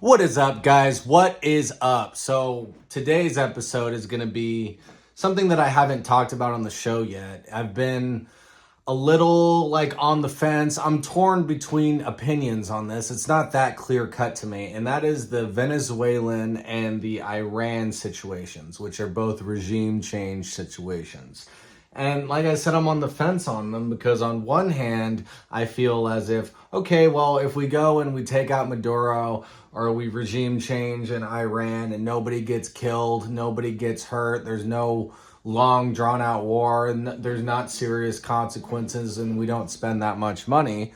What is up, guys? What is up? So today's episode is going to be something that I haven't talked about on the show yet. I've been a little on the fence. I'm torn between opinions on this. It's not that clear cut to me. And that is the Venezuelan and the Iran situations, which are both regime change situations. And like I said, I'm on the fence on them because on one hand, I feel as if, okay, well, if we go and we take out Maduro or we regime change in Iran and nobody gets killed, nobody gets hurt, there's no long drawn out war, and there's not serious consequences, and we don't spend that much money,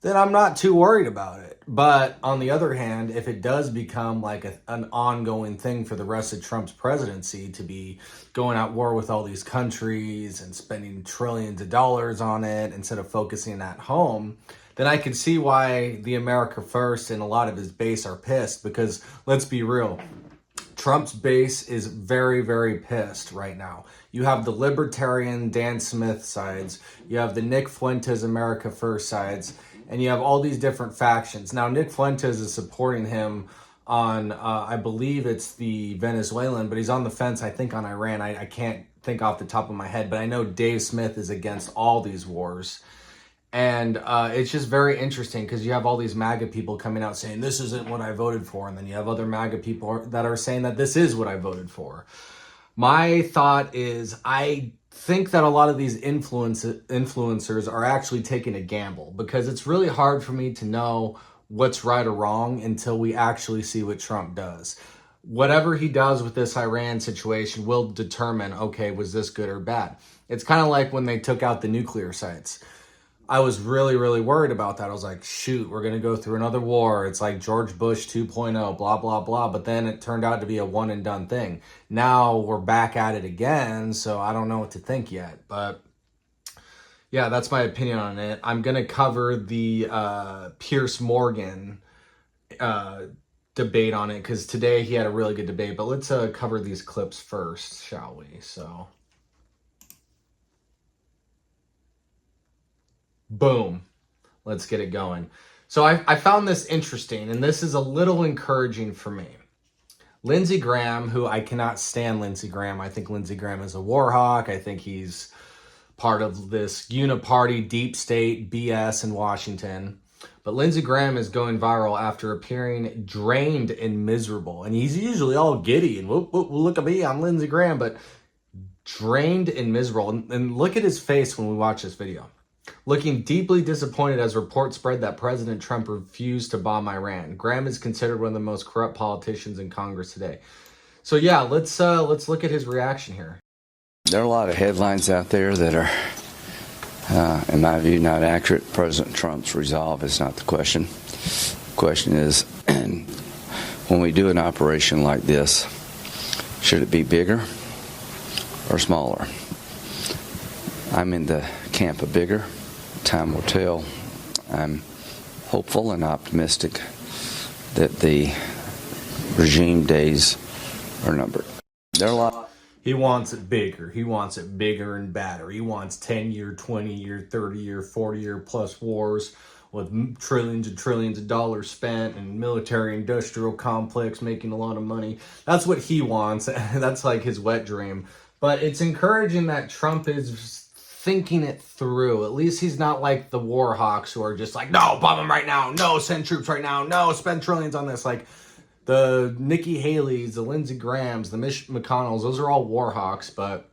then I'm not too worried about it. But on the other hand, if it does become an ongoing thing for the rest of Trump's presidency to be going at war with all these countries and spending trillions of dollars on it instead of focusing at home, then I can see why the America First and a lot of his base are pissed. Because let's be real, Trump's base is very, very pissed right now. You have the libertarian Dan Smith sides, you have the Nick Fuentes America First sides, and you have all these different factions. Now, Nick Fuentes is supporting him on, I believe it's the Venezuelan, but he's on the fence, I think, on Iran. I can't think off the top of my head, but I know Dave Smith is against all these wars. And it's just very interesting because you have all these MAGA people coming out saying, this isn't what I voted for. And then you have other MAGA people that are saying that this is what I voted for. My thought is, I think that a lot of these influencers are actually taking a gamble, because it's really hard for me to know what's right or wrong until we actually see what Trump does. Whatever he does with this Iran situation will determine, okay, was this good or bad? It's kind of like when they took out the nuclear sites. I was really, really worried about that. I was like, shoot, we're going to go through another war. It's like George Bush 2.0, blah, blah, blah. But then it turned out to be a one and done thing. Now we're back at it again, so I don't know what to think yet. But yeah, that's my opinion on it. I'm going to cover the Pierce Morgan debate on it, because today he had a really good debate. But let's cover these clips first, shall we? So, boom. Let's get it going. So I found this interesting, and this is a little encouraging for me. Lindsey Graham, who I cannot stand Lindsey Graham. I think Lindsey Graham is a war hawk. I think he's part of this uniparty deep state BS in Washington. But Lindsey Graham is going viral after appearing drained and miserable. And he's usually all giddy and whoop, whoop, look at me, I'm Lindsey Graham. But drained and miserable. And look at his face when we watch this video. Looking deeply disappointed as reports spread that President Trump refused to bomb Iran. Graham is considered one of the most corrupt politicians in Congress today. So yeah, let's look at his reaction here. There are a lot of headlines out there that are, in my view, not accurate. President Trump's resolve is not the question. The question is, when we do an operation like this, should it be bigger or smaller? I'm in the camp of bigger. Time will tell. I'm hopeful and optimistic that the regime days are numbered. There are a lot. He wants it bigger. He wants it bigger and badder. He wants 10-year, 20-year, 30-year, 40-year plus wars with trillions and trillions of dollars spent and military industrial complex making a lot of money. That's what he wants. That's like his wet dream. But it's encouraging that Trump is thinking it through. At least he's not like the war hawks who are just like, no, bomb them right now. No, send troops right now. No, spend trillions on this. Like the Nikki Haley's, the Lindsey Grahams, the Mitch McConnells, those are all war hawks. But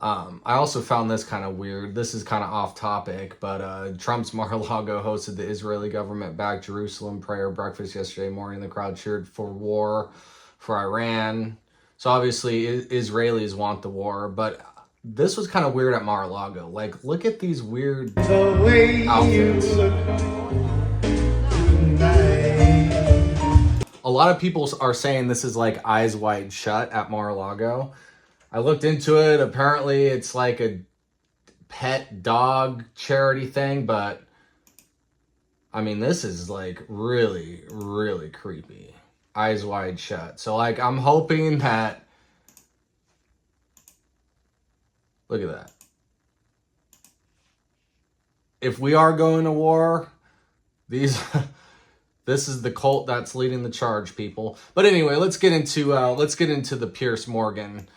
I also found this kind of weird. This is kind of off topic, but Trump's Mar-a-Lago hosted the Israeli government-backed Jerusalem prayer breakfast yesterday morning. The crowd cheered for war for Iran. So obviously Israelis want the war, but this was kind of weird at Mar-a-Lago. Like, look at these weird outfits. A lot of people are saying this is like Eyes Wide Shut at Mar-a-Lago. I looked into it. Apparently, it's like a pet dog charity thing, but I mean, this is like really, really creepy. Eyes Wide Shut. So like, I'm hoping that, look at that. If we are going to war, these This is the cult that's leading the charge, people. But anyway, let's get into the Piers Morgan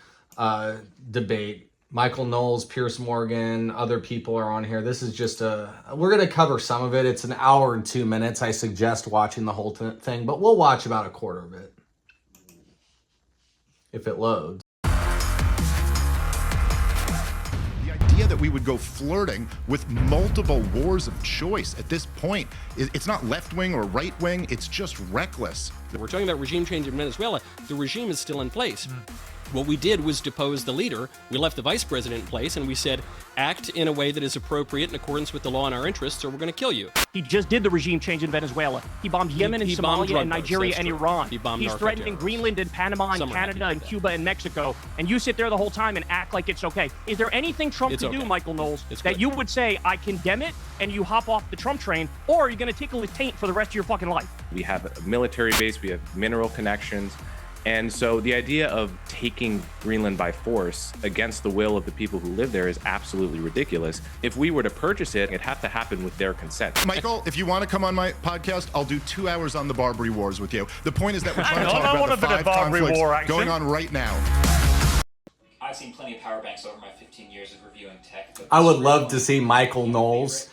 debate. Michael Knowles, Piers Morgan, other people are on here. This is just we're going to cover some of it. It's an hour and 2 minutes. I suggest watching the whole thing, but we'll watch about a quarter of it if it loads. That we would go flirting with multiple wars of choice at this point. It's not left-wing or right-wing, it's just reckless. We're talking about regime change in Venezuela. The regime is still in place. What we did was depose the leader. We left the vice president in place, and we said, act in a way that is appropriate in accordance with the law and our interests, or we're going to kill you. He just did the regime change in Venezuela. He bombed Yemen and Somalia and Nigeria and Iran. He's threatening Greenland and Panama and Canada and Cuba and Mexico. And you sit there the whole time and act like it's okay. Is there anything Trump can do, Michael Knowles, that you would say, I condemn it, and you hop off the Trump train, or are you going to tickle his taint for the rest of your fucking life? We have a military base, we have mineral connections. And so the idea of taking Greenland by force against the will of the people who live there is absolutely ridiculous. If we were to purchase it, it'd have to happen with their consent. Michael, if you want to come on my podcast, I'll do 2 hours on the Barbary Wars with you. The point is that we're trying to talk about the 5 conflicts going on right now. I've seen plenty of power banks over my 15 years of reviewing tech. I would love to see Michael Knowles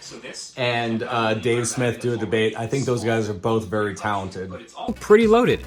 and Dave Smith do a debate. I think those guys are both very talented. Pretty loaded.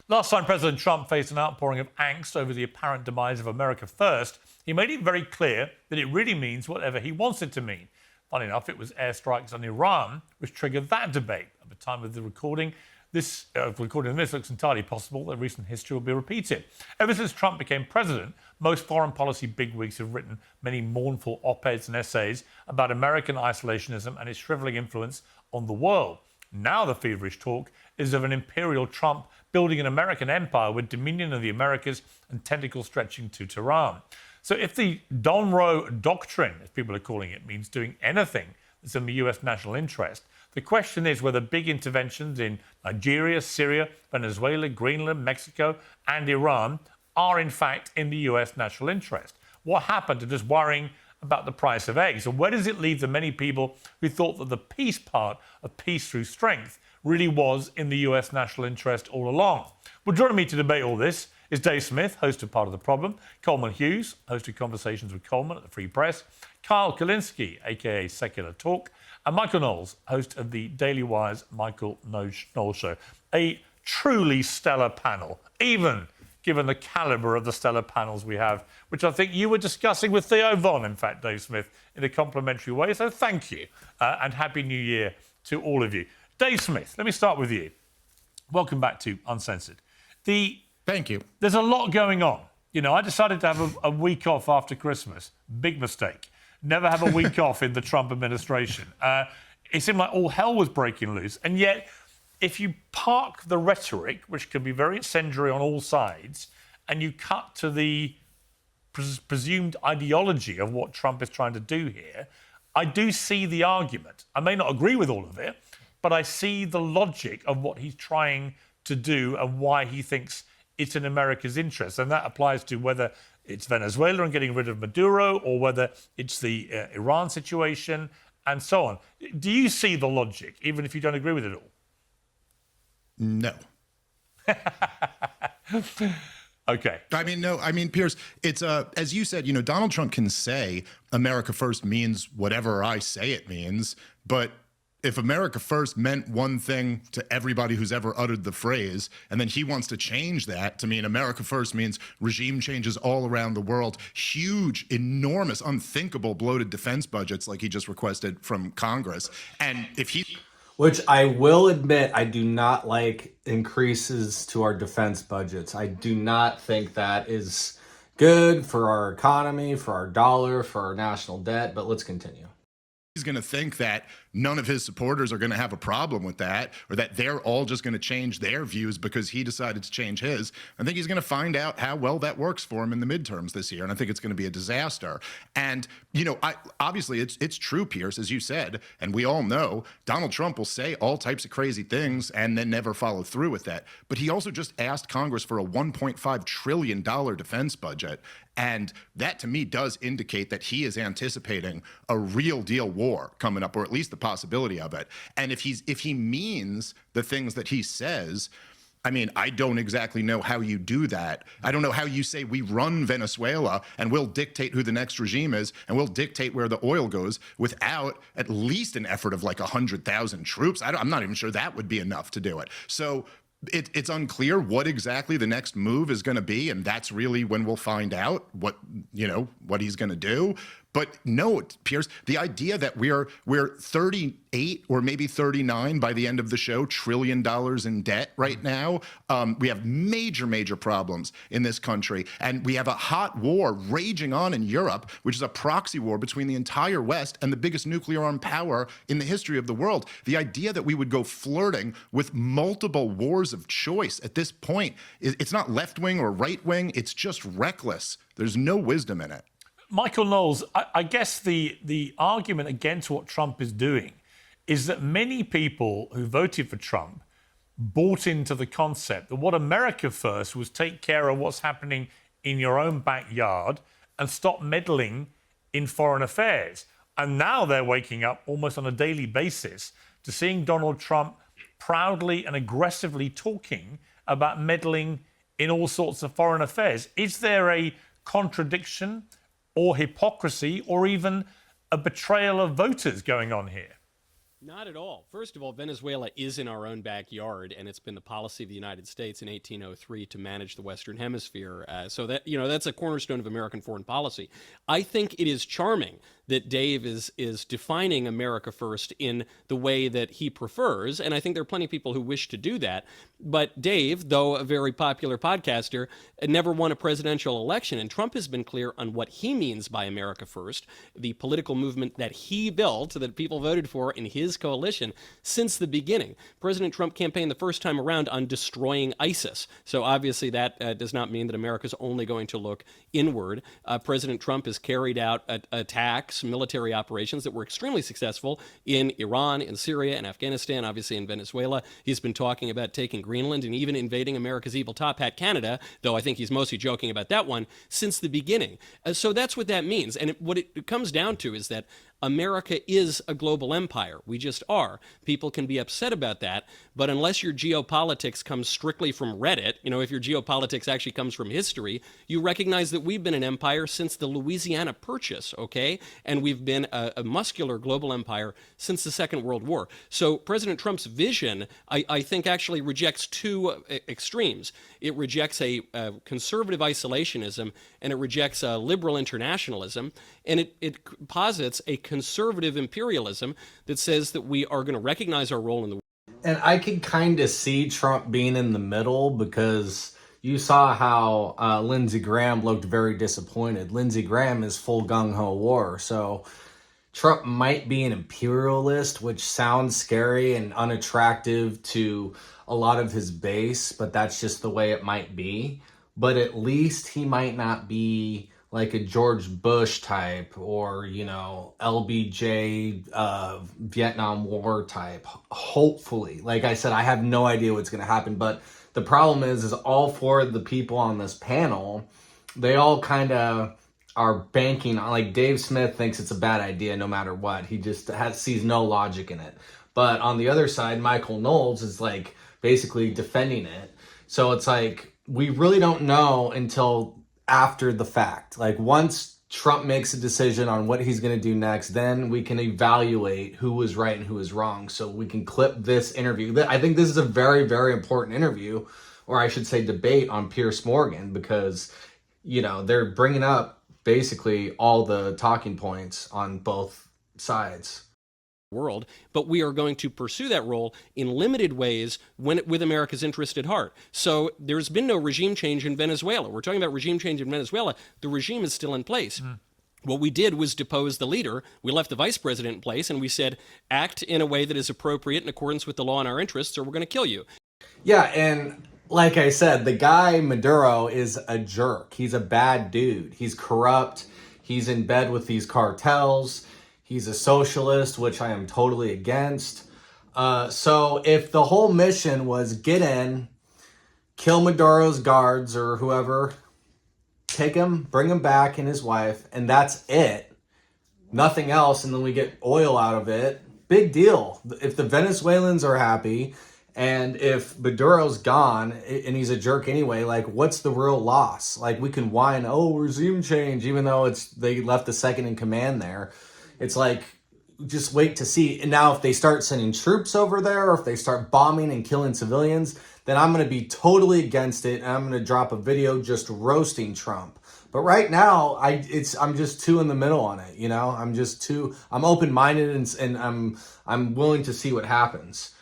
Last time President Trump faced an outpouring of angst over the apparent demise of America First, he made it very clear that it really means whatever he wants it to mean. Funny enough, it was airstrikes on Iran which triggered that debate. At the time of the recording this looks entirely possible that recent history will be repeated. Ever since Trump became president, most foreign policy bigwigs have written many mournful op-eds and essays about American isolationism and its shriveling influence on the world. Now the feverish talk is of an imperial Trump building an American empire with dominion of the Americas and tentacles stretching to Tehran. So if the Donroe Doctrine, as people are calling it, means doing anything that's in the US national interest, the question is whether big interventions in Nigeria, Syria, Venezuela, Greenland, Mexico, and Iran are in fact in the US national interest. What happened to just worrying about the price of eggs? And where does it leave the many people who thought that the peace part of peace through strength really was in the US national interest all along? Well, joining me to debate all this is Dave Smith, host of Part of the Problem, Coleman Hughes, host of Conversations with Coleman at the Free Press, Kyle Kulinski, aka Secular Talk, and Michael Knowles, host of the Daily Wire's Michael Knowles Show. A truly stellar panel, even given the calibre of the stellar panels we have, which I think you were discussing with Theo Von, in fact, Dave Smith, in a complimentary way. So thank you, and Happy New Year to all of you. Dave Smith, let me start with you. Welcome back to Uncensored. Thank you. There's a lot going on. You know, I decided to have a week off after Christmas. Big mistake. Never have a week off in the Trump administration. It seemed like all hell was breaking loose. And yet, if you park the rhetoric, which can be very incendiary on all sides, and you cut to the presumed ideology of what Trump is trying to do here, I do see the argument. I may not agree with all of it, but I see the logic of what he's trying to do and why he thinks it's in America's interest. And that applies to whether it's Venezuela and getting rid of Maduro, or whether it's the Iran situation and so on. Do you see the logic, even if you don't agree with it all? No. Okay. Piers, it's as you said, Donald Trump can say America first means whatever I say it means, but if America first meant one thing to everybody who's ever uttered the phrase, and then he wants to change that to mean America first means regime changes all around the world, huge, enormous, unthinkable bloated defense budgets like he just requested from Congress. And if he... Which I will admit, I do not like increases to our defense budgets. I do not think that is good for our economy, for our dollar, for our national debt, but let's continue. He's going to think that none of his supporters are going to have a problem with that, or that they're all just going to change their views because he decided to change his. I think he's going to find out how well that works for him in the midterms this year, and I think it's going to be a disaster. And, obviously it's true, Pierce, as you said, and we all know Donald Trump will say all types of crazy things and then never follow through with that. But he also just asked Congress for a $1.5 trillion defense budget. And that, to me, does indicate that he is anticipating a real deal war coming up, or at least the possibility of it. And if he means the things that he says, I mean, I don't exactly know how you do that. I don't know how you say we run Venezuela and we'll dictate who the next regime is and we'll dictate where the oil goes without at least an effort of like 100,000 troops. I'm not even sure that would be enough to do it. So it's unclear what exactly the next move is going to be, and that's really when we'll find out what he's going to do. But no, Piers, the idea that we're 38 or maybe 39 by the end of the show $1 trillion in debt right now. We have major problems in this country, and we have a hot war raging on in Europe, which is a proxy war between the entire West and the biggest nuclear armed power in the history of the world. The idea that we would go flirting with multiple wars of choice at this point, it's not left wing or right wing. It's just reckless. There's no wisdom in it. Michael Knowles, I guess the argument against what Trump is doing is that many people who voted for Trump bought into the concept that what America first was take care of what's happening in your own backyard and stop meddling in foreign affairs. And now they're waking up almost on a daily basis to seeing Donald Trump proudly and aggressively talking about meddling in all sorts of foreign affairs. Is there a contradiction or hypocrisy or even a betrayal of voters going on here? Not at all. First of all, Venezuela is in our own backyard, and it's been the policy of the United States in 1803 to manage the Western Hemisphere. So that that's a cornerstone of American foreign policy. I think it is charming that Dave is defining America first in the way that he prefers, and I think there are plenty of people who wish to do that. But Dave, though a very popular podcaster, never won a presidential election, and Trump has been clear on what he means by America first, the political movement that he built, that people voted for in his coalition since the beginning. President Trump campaigned the first time around on destroying ISIS. So obviously that does not mean that America's only going to look inward. President Trump has carried out attacks, military operations that were extremely successful in Iran, in Syria, and Afghanistan, obviously in Venezuela. He's been talking about taking Greenland and even invading America's evil top hat, Canada, though I think he's mostly joking about that one, since the beginning. So that's what that means. And what it comes down to is that America is a global empire. We just are. People can be upset about that, but unless your geopolitics comes strictly from Reddit, if your geopolitics actually comes from history, you recognize that we've been an empire since the Louisiana Purchase, okay? And we've been a muscular global empire since the Second World War. So President Trump's vision, I think, actually rejects two extremes. It rejects a conservative isolationism, and it rejects a liberal internationalism, and it posits a conservative imperialism that says that we are going to recognize our role in the world. And I could kind of see Trump being in the middle, because you saw how Lindsey Graham looked very disappointed. Lindsey Graham is full gung-ho war. So Trump might be an imperialist, which sounds scary and unattractive to a lot of his base, but that's just the way it might be. But at least he might not be like a George Bush type or, LBJ Vietnam War type. Hopefully. Like I said, I have no idea what's going to happen. But the problem is all four of the people on this panel, they all kind of are banking on, like Dave Smith thinks it's a bad idea no matter what. He just sees no logic in it. But on the other side, Michael Knowles is like basically defending it. So it's like, we really don't know until after the fact. Like once Trump makes a decision on what he's going to do next, then we can evaluate who was right and who was wrong. So we can clip this interview. I think this is a very, very important interview, or I should say debate on Piers Morgan, because, they're bringing up basically all the talking points on both sides. World, but we are going to pursue that role in limited ways with America's interest at heart. So there's been no regime change in Venezuela. We're talking about regime change in Venezuela. The regime is still in place. What we did was depose the leader. We left the vice president in place, and we said, act in a way that is appropriate in accordance with the law and our interests, or we're going to kill you. Yeah, and like I said, the guy Maduro is a jerk. He's a bad dude. He's corrupt. He's in bed with these cartels. He's a socialist, which I am totally against. So if the whole mission was get in, kill Maduro's guards or whoever, take him, bring him back and his wife, and that's it, nothing else, and then we get oil out of it, big deal. If the Venezuelans are happy and if Maduro's gone and he's a jerk anyway, like what's the real loss? Like we can whine, oh, regime change, even though they left the second in command there. It's like, just wait to see. And now if they start sending troops over there, or if they start bombing and killing civilians, then I'm going to be totally against it. And I'm going to drop a video just roasting Trump. But right now, I'm just too in the middle on it. You know, I'm open-minded and I'm willing to see what happens.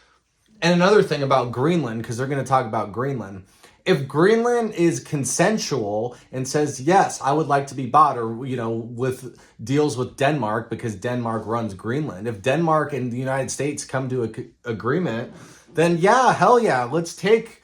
And another thing about Greenland, because they're going to talk about Greenland. If Greenland is consensual and says, yes, I would like to be bought, or, you know, with deals with Denmark because Denmark runs Greenland. If Denmark and the United States come to an agreement, then yeah, hell yeah, let's take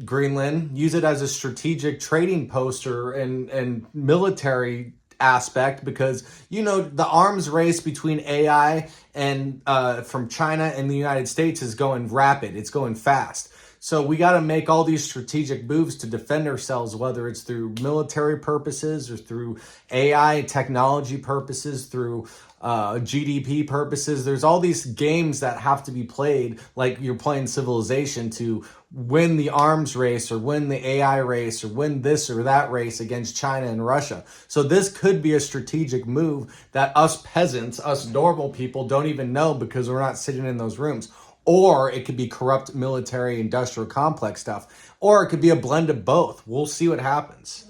Greenland, use it as a strategic trading poster and military aspect, because, you know, the arms race between AI and from China and the United States is going rapid. It's going fast. So we got to make all these strategic moves to defend ourselves, whether it's through military purposes or through AI technology purposes, through GDP purposes. There's all these games that have to be played, like you're playing Civilization, to win the arms race or win the AI race or win this or that race against China and Russia. So this could be a strategic move that us peasants, us normal people, don't even know because we're not sitting in those rooms. Or it could be corrupt military industrial complex stuff. Or it could be a blend of both. We'll see what happens.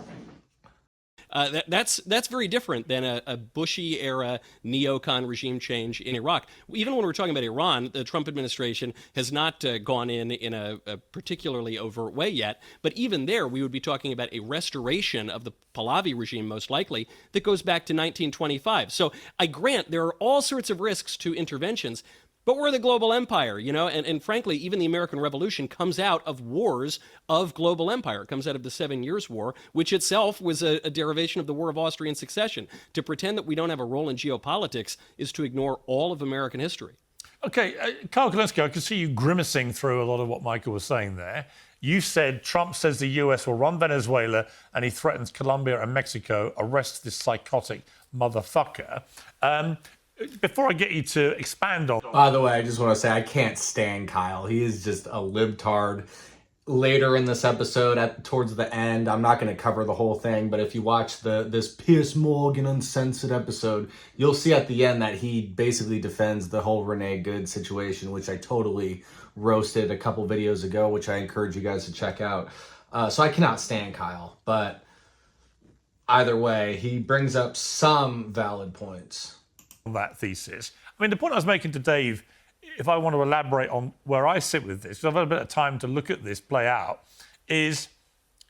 That's very different than a Bushy-era neocon regime change in Iraq. Even when we're talking about Iran, the Trump administration has not gone in a particularly overt way yet. But even there, we would be talking about a restoration of the Pahlavi regime, most likely, that goes back to 1925. So I grant there are all sorts of risks to interventions. But we're the global empire, you know, and frankly, even the American Revolution comes out of wars of global empire. It comes out of the 7 Years' War, which itself was a derivation of the War of Austrian Succession. To pretend that we don't have a role in geopolitics is to ignore all of American history. Okay, Carl Kalinske, I can see you grimacing through a lot of what Michael was saying there. You said Trump says the US will run Venezuela and he threatens Colombia and Mexico. Arrest this psychotic motherfucker. Before I get you to expand on... By the way, I just want to say I can't stand Kyle. He is just a libtard. Later in this episode, towards the end, I'm not going to cover the whole thing, but if you watch this Piers Morgan Uncensored episode, you'll see at the end that he basically defends the whole Renee Good situation, which I totally roasted a couple videos ago, which I encourage you guys to check out. So I cannot stand Kyle, but either way, he brings up some valid points. That thesis. I mean, the point I was making to Dave, if I want to elaborate on where I sit with this, because I've had a bit of time to look at this play out, is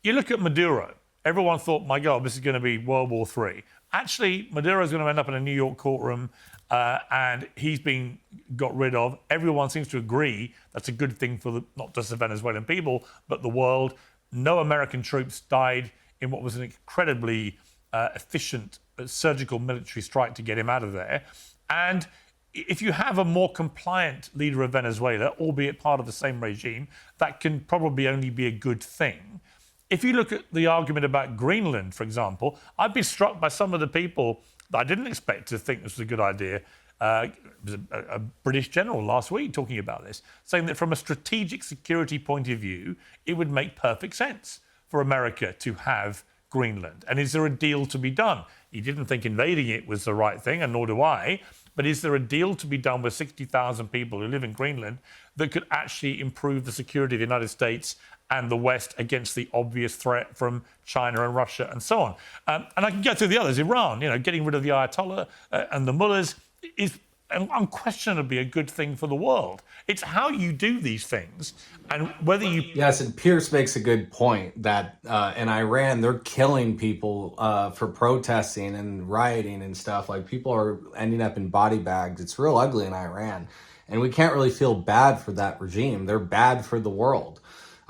you look at Maduro. Everyone thought, my God, this is going to be World War III. Actually, Maduro is going to end up in a New York courtroom and he's been got rid of. Everyone seems to agree that's a good thing for not just the Venezuelan people, but the world. No American troops died in what was an incredibly efficient surgical military strike to get him out of there. And if you have a more compliant leader of Venezuela, albeit part of the same regime, that can probably only be a good thing. If you look at the argument about Greenland, for example, I've been struck by some of the people that I didn't expect to think this was a good idea. It was a British general last week talking about this, saying that from a strategic security point of view, it would make perfect sense for America to have Greenland. And is there a deal to be done? He didn't think invading it was the right thing, and nor do I. But is there a deal to be done with 60,000 people who live in Greenland that could actually improve the security of the United States and the West against the obvious threat from China and Russia and so on? And I can get through the others. Iran, you know, getting rid of the Ayatollah and the mullahs is unquestionably a good thing for the world. It's how you do these things and whether you... Yes, and Pierce makes a good point that in Iran, they're killing people for protesting and rioting and stuff. Like, people are ending up in body bags. It's real ugly in Iran. And we can't really feel bad for that regime. They're bad for the world.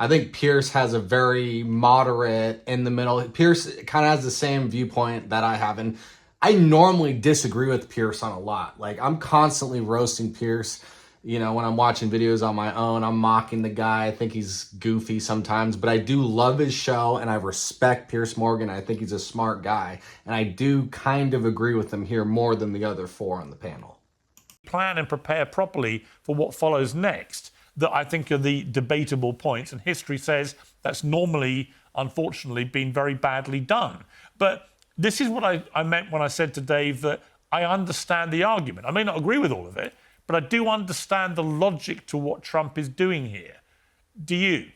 I think Pierce has a very moderate, in the middle. Pierce kind of has the same viewpoint that I have. And I normally disagree with Pierce on a lot. Like, I'm constantly roasting Pierce. You know, when I'm watching videos on my own, I'm mocking the guy. I think he's goofy sometimes, but I do love his show and I respect Piers Morgan. I think he's a smart guy. And I do kind of agree with him here more than the other four on the panel. plan and prepare properly for what follows next, that I think are the debatable points. And history says that's normally, unfortunately, been very badly done. But this is what I meant when I said to Dave that I understand the argument. I may not agree with all of it, but I do understand the logic to what Trump is doing here. Do you?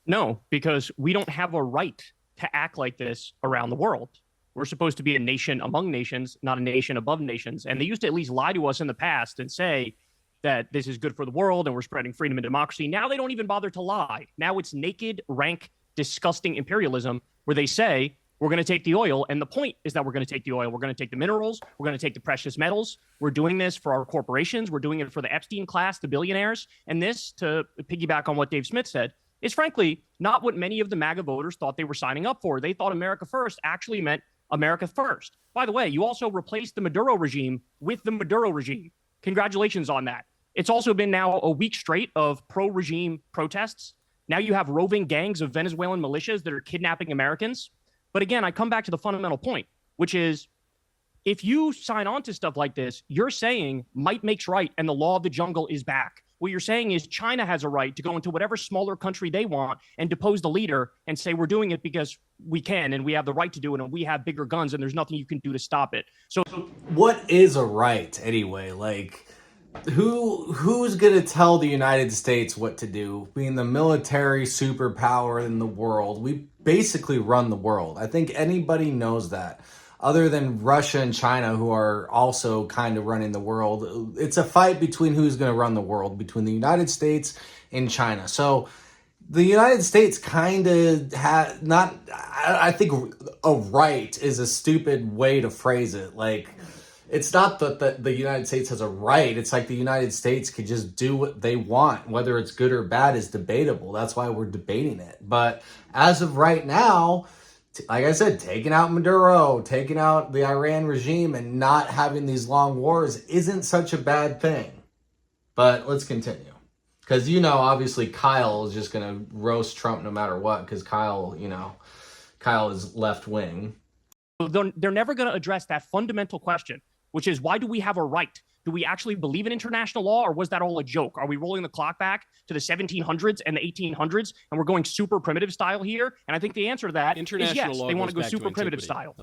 No, because we don't have a right to act like this around the world. We're supposed to be a nation among nations, not a nation above nations. And they used to at least lie to us in the past and say that this is good for the world and we're spreading freedom and democracy. Now they don't even bother to lie. Now it's naked, rank, disgusting imperialism where they say, we're going to take the oil. And the point is that we're going to take the oil. We're going to take the minerals. We're going to take the precious metals. We're doing this for our corporations. We're doing it for the Epstein class, the billionaires. And this, to piggyback on what Dave Smith said, is frankly not what many of the MAGA voters thought they were signing up for. They thought America first actually meant America first. By the way, you also replaced the Maduro regime with the Maduro regime. Congratulations on that. It's also been now a week straight of pro-regime protests. Now you have roving gangs of Venezuelan militias that are kidnapping Americans. But again, I come back to the fundamental point, which is if you sign on to stuff like this, you're saying might makes right and the law of the jungle is back. What you're saying is China has a right to go into whatever smaller country they want and depose the leader and say we're doing it because we can and we have the right to do it and we have bigger guns and there's nothing you can do to stop it. So what is a right anyway? Like who's gonna tell the United States what to do? Being the military superpower in the world, we basically run the world. I think anybody knows that. Other than Russia and China, who are also kind of running the world, it's a fight between who's going to run the world, between the United States and China. So the United States kind of I think a right is a stupid way to phrase it. Like, it's not that the United States has a right. It's like the United States could just do what they want. Whether it's good or bad is debatable. That's why we're debating it. But as of right now, like I said, taking out Maduro, taking out the Iran regime, and not having these long wars isn't such a bad thing. But let's continue. Because, obviously Kyle is just going to roast Trump no matter what, because Kyle is left wing. They're never going to address that fundamental question, which is why do we have a right? Do we actually believe in international law, or was that all a joke? Are we rolling the clock back to the 1700s and the 1800s, and we're going super primitive style here? And I think the answer to that is yes. They want to go super primitive style.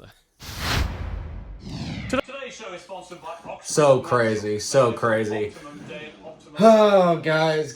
Today's show is sponsored by Oxford. So crazy. Oh, guys.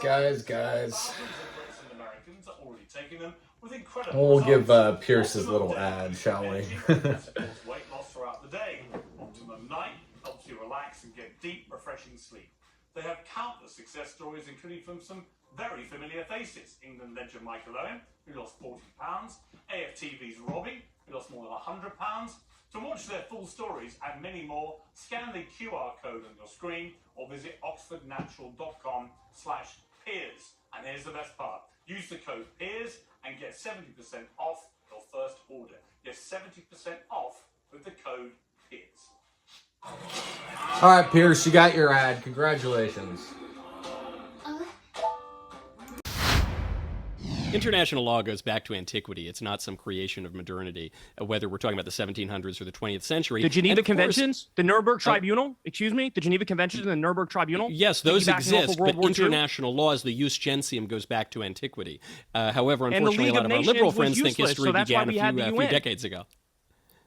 We'll give Pierce his little ad, shall we? Weight loss throughout the day. Optimum Night helps you relax and get deep, refreshing sleep. They have countless success stories, including from some very familiar faces. England legend Michael Owen, who lost 40 pounds. AFTV's Robbie, who lost more than 100 pounds. To watch their full stories and many more, scan the QR code on your screen or visit oxfordnatural.com/peers. And here's the best part. Use the code PEERS and get 70% off your first order. Yes, 70% off with the code PEERS. All right, Pierce, you got your ad. Congratulations. International law goes back to antiquity. It's not some creation of modernity, whether we're talking about the 1700s or the 20th century. The Geneva Conventions, the Nuremberg Tribunal, the Geneva Conventions and the Nuremberg Tribunal? Yes, those exist, but international laws, the jus gentium, goes back to antiquity. However, unfortunately, a lot of our liberal friends think history began a few decades ago.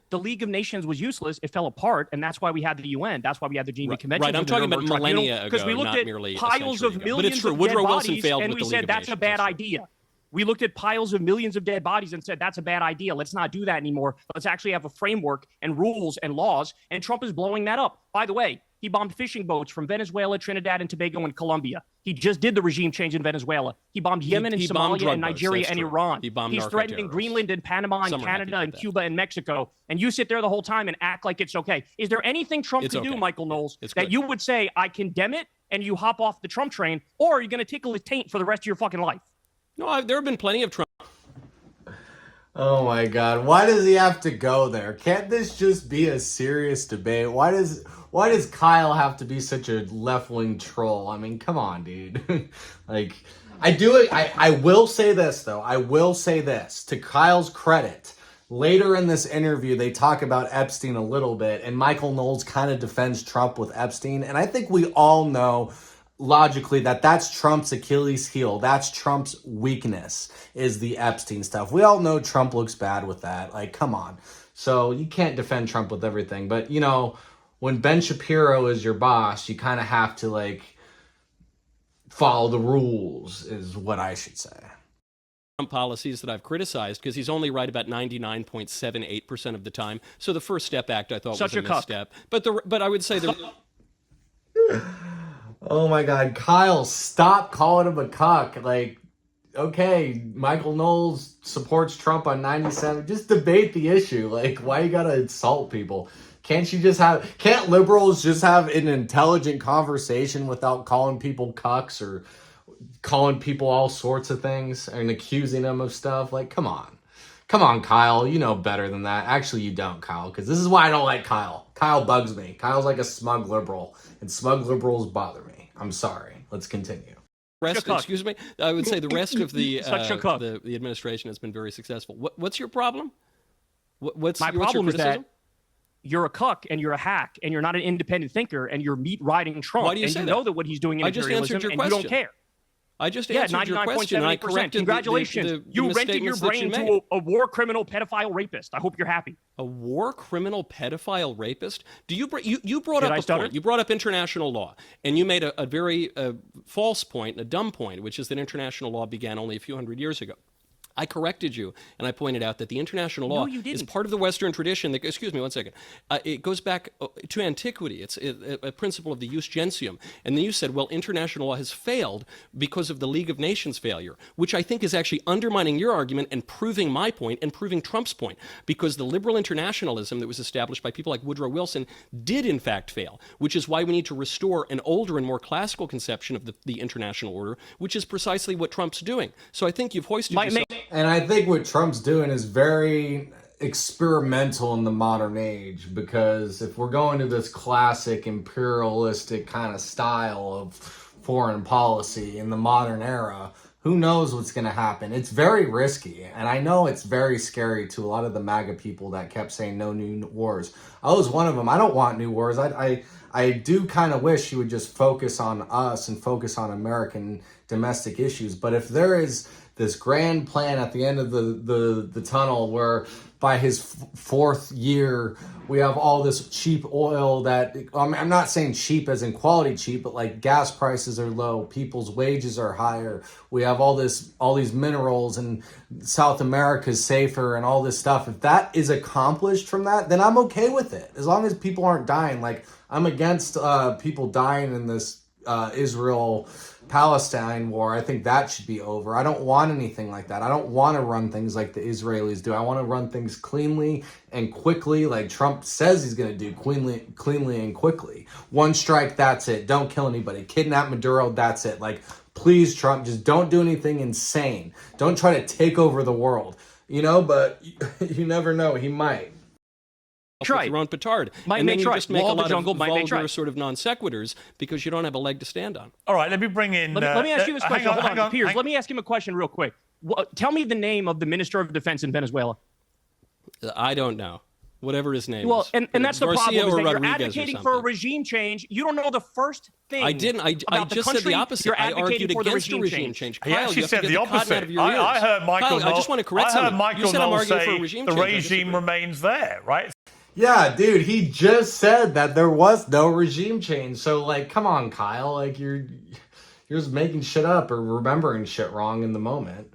The League of Nations was useless. It fell apart, and that's why we had the UN. That's why we had the Geneva Convention. Right, I'm talking about millennia ago, because we looked not at merely piles of millions but it's true. of Woodrow dead Wilson bodies, failed and with we the said League of that's a Nations. bad idea. We looked at piles of millions of dead bodies and said that's a bad idea. Let's not do that anymore. Let's actually have a framework and rules and laws. And Trump is blowing that up. By the way, he bombed fishing boats from Venezuela, Trinidad, and Tobago, and Colombia. He just did the regime change in Venezuela. He bombed Yemen and Somalia and Nigeria and Iran. He's threatening Greenland and Panama and Canada and Cuba and Mexico. And you sit there the whole time and act like it's okay. Is there anything Trump can do, Michael Knowles, that you would say, I condemn it, and you hop off the Trump train, or are you going to tickle his taint for the rest of your fucking life? No, there have been plenty of Trump. Oh my God! Why does he have to go there? Can't this just be a serious debate? Why does Kyle have to be such a left-wing troll? I mean, come on, dude. Like, I will say this though. I will say this to Kyle's credit. Later in this interview, they talk about Epstein a little bit, and Michael Knowles kind of defends Trump with Epstein. And I think we all know logically that that's Trump's Achilles heel. That's Trump's weakness, is the Epstein stuff. We all know Trump looks bad with that. Like, come on. So you can't defend Trump with everything. But, you know, when Ben Shapiro is your boss, you kind of have to, like, follow the rules, is what I should say. Policies that I've criticized, because he's only right about 99.78% of the time. So the First Step Act I thought was a misstep. But I would say oh my God, Kyle, stop calling him a cuck. Like, okay, Michael Knowles supports Trump on 97. Just debate the issue. Like, why you gotta insult people? Can't liberals just have an intelligent conversation without calling people cucks or calling people all sorts of things and accusing them of stuff? Like, come on, Kyle, you know better than that. Actually, you don't, Kyle, because this is why I don't like Kyle. Kyle bugs me. Kyle's like a smug liberal, and smug liberals bother me. I'm sorry. Let's continue. Excuse me. I would say the rest of the administration has been very successful. What's your problem? What's my your problem? Is criticism? that you're a cuck and you're a hack and you're not an independent thinker and you're meat riding Trump. Why do you and say you that? know that what he's doing in imperialism, I just answered your and question. you don't care. I just answered your question, and I corrected Congratulations. You rented your brain to a war criminal, pedophile, rapist. I hope you're happy. A war criminal, pedophile, rapist? Do you brought up a point. You brought up international law, and you made a very false point, a dumb point, which is that international law began only a few hundred years ago. I corrected you, and I pointed out that the international law is part of the Western tradition. Excuse me one second. It goes back to antiquity. It's a principle of the jus gentium. And then you said, well, international law has failed because of the League of Nations failure, which I think is actually undermining your argument and proving my point and proving Trump's point, because the liberal internationalism that was established by people like Woodrow Wilson did, in fact, fail, which is why we need to restore an older and more classical conception of the international order, which is precisely what Trump's doing. So I think you've hoisted yourself... And I think what Trump's doing is very experimental in the modern age, because if we're going to this classic imperialistic kind of style of foreign policy in the modern era, who knows what's going to happen? It's very risky. And I know it's very scary to a lot of the MAGA people that kept saying no new wars. I was one of them. I don't want new wars. I do kind of wish he would just focus on us and focus on American domestic issues. But if there is this grand plan at the end of the tunnel where by his fourth year we have all this cheap oil that, I'm not saying cheap as in quality cheap, but like gas prices are low, people's wages are higher, we have all these minerals, and South America is safer and all this stuff. If that is accomplished from that, then I'm okay with it, as long as people aren't dying. Like, I'm against people dying in this Israel-Palestine war. I think that should be over. I don't want anything like that. I don't want to run things like the Israelis do. I want to run things cleanly and quickly, like Trump says he's going to do, cleanly and quickly. One strike, that's it. Don't kill anybody. Kidnap Maduro, that's it. Like, please, Trump, just don't do anything insane. Don't try to take over the world. You know, but you never know. He might. With your own petard. And then you just make a lot of vulgar sort of non sequiturs because you don't have a leg to stand on. All right, let me bring in... Let me ask you this question. Hold on, Piers, let me ask him a question real quick. Tell me the name of the Minister of Defense in Venezuela. I don't know. Whatever his name is. Well, and that's the problem, is that you're advocating for a regime change. You don't know the first thing. I didn't. I just said the opposite. You're I argued for against a regime change. He actually said the opposite. I heard Michael Kyle, I just want to correct something. Michael Knowles say the regime remains there, right? Yeah, dude, he just said that there was no regime change. So, like, come on, Kyle. Like, you're just making shit up or remembering shit wrong in the moment.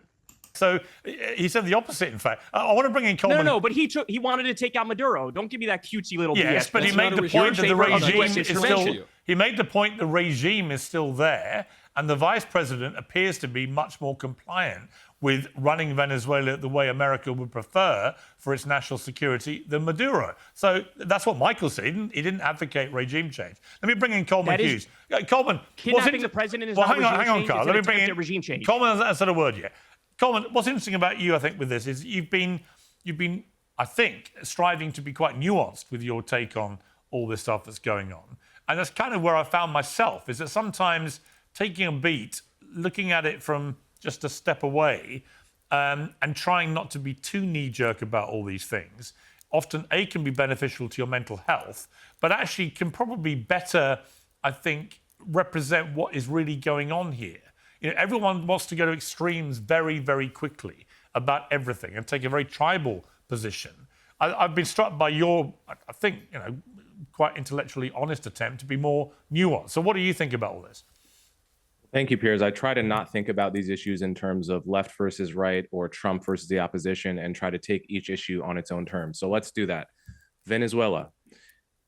So he said the opposite, in fact. I want to bring in Coleman. No, but he wanted to take out Maduro. Don't give me that cutesy little BS. Yes, but he made the point that the regime is still... He made the point the regime is still there, and the vice president appears to be much more compliant with running Venezuela the way America would prefer for its national security than Maduro. So that's what Michael said. He didn't advocate regime change. Let me bring in Coleman Hughes. Coleman, kidnapping the president is well, not hang on, Carl. Let me bring in regime change. Coleman hasn't said a word yet. Coleman, what's interesting about you, I think, with this is you've been, I think, striving to be quite nuanced with your take on all this stuff that's going on. And that's kind of where I found myself, is that sometimes taking a beat, looking at it from just a step away, and trying not to be too knee-jerk about all these things often, A, can be beneficial to your mental health, but actually can probably better, I think, represent what is really going on here. You know, everyone wants to go to extremes very, very quickly about everything and take a very tribal position. I've been struck by your, I think, you know, quite intellectually honest attempt to be more nuanced. So what do you think about all this? Thank you, Piers. I try to not think about these issues in terms of left versus right or Trump versus the opposition and try to take each issue on its own terms. So let's do that. Venezuela.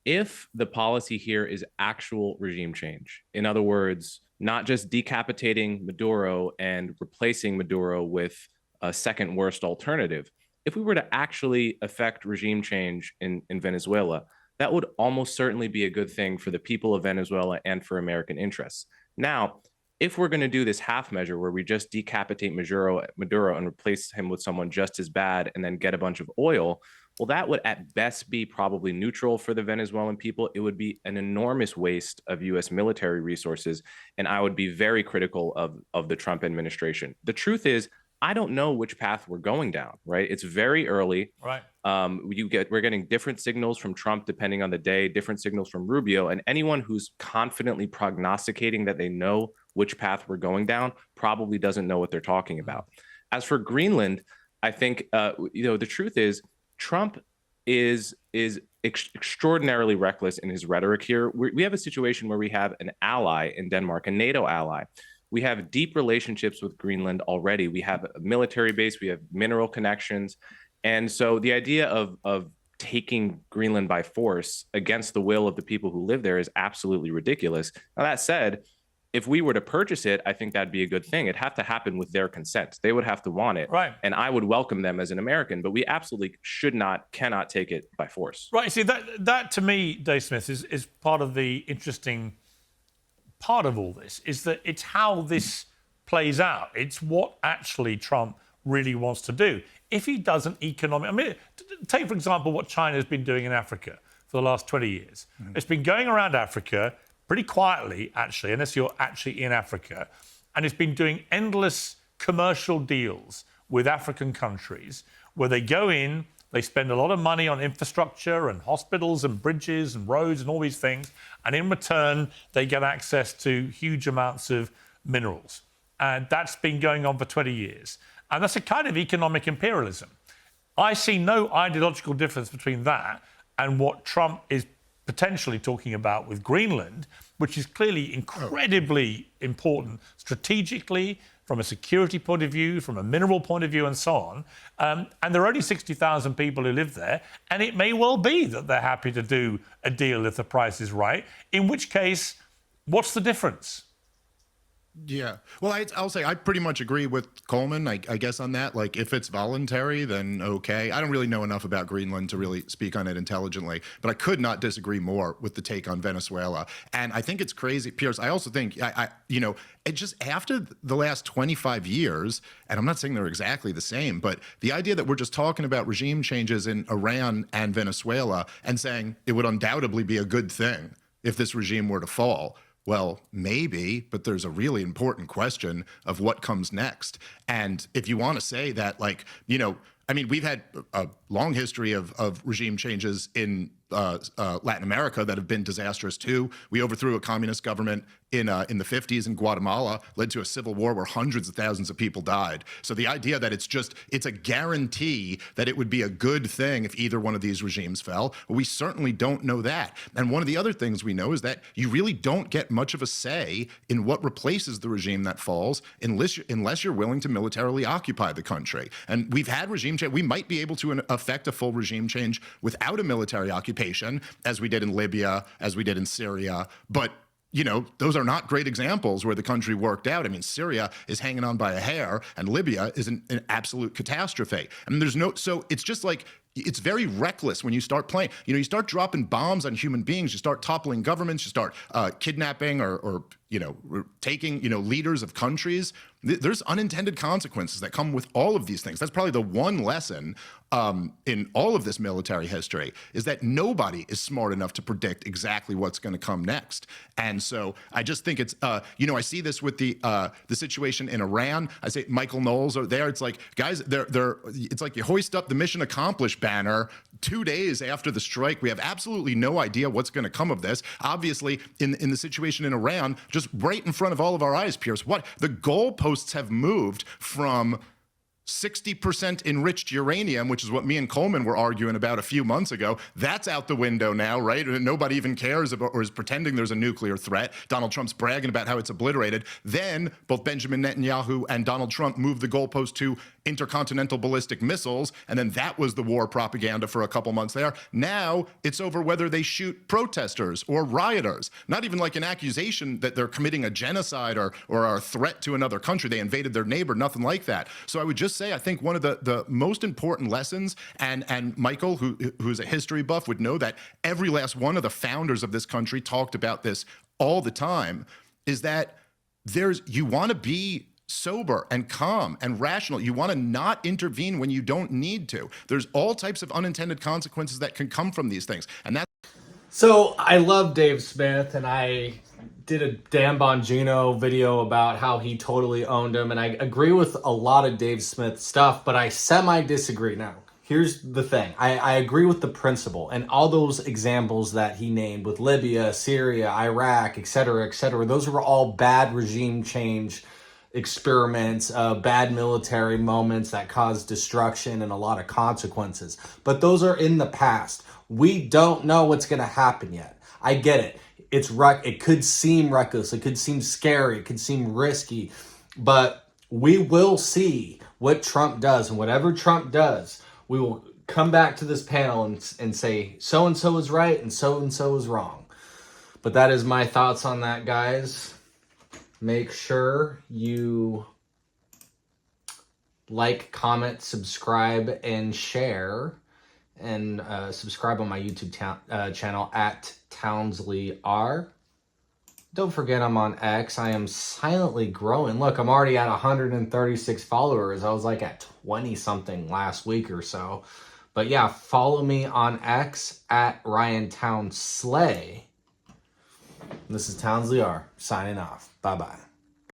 If the policy here is actual regime change, in other words, not just decapitating Maduro and replacing Maduro with a second worst alternative, if we were to actually affect regime change in Venezuela, that would almost certainly be a good thing for the people of Venezuela and for American interests. Now, if we're going to do this half measure where we just decapitate Maduro and replace him with someone just as bad and then get a bunch of oil, well, that would at best be probably neutral for the Venezuelan people. It would be an enormous waste of U.S. military resources, and I would be very critical of the Trump administration. The truth is, I don't know which path we're going down, right? It's very early. Right. We're getting different signals from Trump depending on the day, different signals from Rubio, and anyone who's confidently prognosticating that they know which path we're going down probably doesn't know what they're talking about. As for Greenland, I think the truth is Trump is extraordinarily reckless in his rhetoric here. We have a situation where we have an ally in Denmark, a NATO ally. We have deep relationships with Greenland already. We have a military base. We have mineral connections. And so the idea of taking Greenland by force against the will of the people who live there is absolutely ridiculous. Now, that said, if we were to purchase it, I think that'd be a good thing. It'd have to happen with their consent. They would have to want it. Right. And I would welcome them as an American, but we absolutely cannot take it by force. Right. See, that to me, Dave Smith, is part of the interesting part of all this, is that it's how this plays out. It's what actually Trump really wants to do. If he does an economic... I mean, take, for example, what China has been doing in Africa for the last 20 years. Mm-hmm. It's been going around Africa pretty quietly, actually, unless you're actually in Africa, and it's been doing endless commercial deals with African countries where they go in, they spend a lot of money on infrastructure and hospitals and bridges and roads and all these things, and in return, they get access to huge amounts of minerals. And that's been going on for 20 years. And that's a kind of economic imperialism. I see no ideological difference between that and what Trump is potentially talking about with Greenland, which is clearly incredibly important strategically, from a security point of view, from a mineral point of view, and so on. And there are only 60,000 people who live there, and it may well be that they're happy to do a deal if the price is right, in which case, what's the difference? Yeah. Well, I'll say I pretty much agree with Coleman, I guess, on that. Like, if it's voluntary, then okay. I don't really know enough about Greenland to really speak on it intelligently, but I could not disagree more with the take on Venezuela. And I think it's crazy, Piers. I also think, it just after the last 25 years, and I'm not saying they're exactly the same, but the idea that we're just talking about regime changes in Iran and Venezuela and saying it would undoubtedly be a good thing if this regime were to fall. Well, maybe, but there's a really important question of what comes next. And if you want to say that, we've had a long history of regime changes in Latin America that have been disastrous too. We overthrew a communist government in the 50s in Guatemala, led to a civil war where hundreds of thousands of people died. So the idea that it's a guarantee that it would be a good thing if either one of these regimes fell, we certainly don't know that. And one of the other things we know is that you really don't get much of a say in what replaces the regime that falls unless you're willing to militarily occupy the country. And we've had regime change. We might be able to effect a full regime change without a military occupation, as we did in Libya, as we did in Syria. But those are not great examples where the country worked out. I mean, Syria is hanging on by a hair, and Libya is an absolute catastrophe. And so it's just like, it's very reckless when you start playing. You start dropping bombs on human beings, you start toppling governments, you start kidnapping or taking, leaders of countries, there's unintended consequences that come with all of these things. That's probably the one lesson in all of this military history, is that nobody is smart enough to predict exactly what's going to come next. And so I just think it's, I see this with the situation in Iran. I say Michael Knowles are there. It's like, guys, it's like you hoist up the mission accomplished banner 2 days after the strike. We have absolutely no idea what's going to come of this. Obviously, in the situation in Iran, just right in front of all of our eyes, Pierce, what the goalposts have moved from 60% enriched uranium, which is what me and Coleman were arguing about a few months ago. That's out the window now, right? Nobody even cares about or is pretending there's a nuclear threat. Donald Trump's bragging about how it's obliterated. Then both Benjamin Netanyahu and Donald Trump moved the goalpost to intercontinental ballistic missiles, and then that was the war propaganda for a couple months there. Now it's over whether they shoot protesters or rioters. Not even like an accusation that they're committing a genocide or are a threat to another country. They invaded their neighbor, nothing like that. So I would just say, I think one of the most important lessons, and Michael, who's a history buff, would know that every last one of the founders of this country talked about this all the time, is that you want to be sober and calm and rational. You want to not intervene when you don't need to. There's all types of unintended consequences that can come from these things. And that's So I love Dave Smith, and I did a Dan Bongino video about how he totally owned him, and I agree with a lot of Dave Smith stuff, but I semi-disagree. Now, here's the thing. I agree with the principle, and all those examples that he named with Libya, Syria, Iraq, etc., those were all bad regime change experiments, bad military moments that caused destruction and a lot of consequences. But those are in the past. We don't know what's going to happen yet. I get it. It could seem reckless. It could seem scary. It could seem risky. But we will see what Trump does. And whatever Trump does, we will come back to this panel and say, so-and-so is right and so-and-so is wrong. But that is my thoughts on that, guys. Make sure you like, comment, subscribe, and share. And subscribe on my YouTube channel at Townsley R. Don't forget I'm on X. I am silently growing. Look, I'm already at 136 followers. I was like at 20-something last week or so. But yeah, follow me on X at Ryan Townsley. This is Townsley R. signing off. Bye-bye.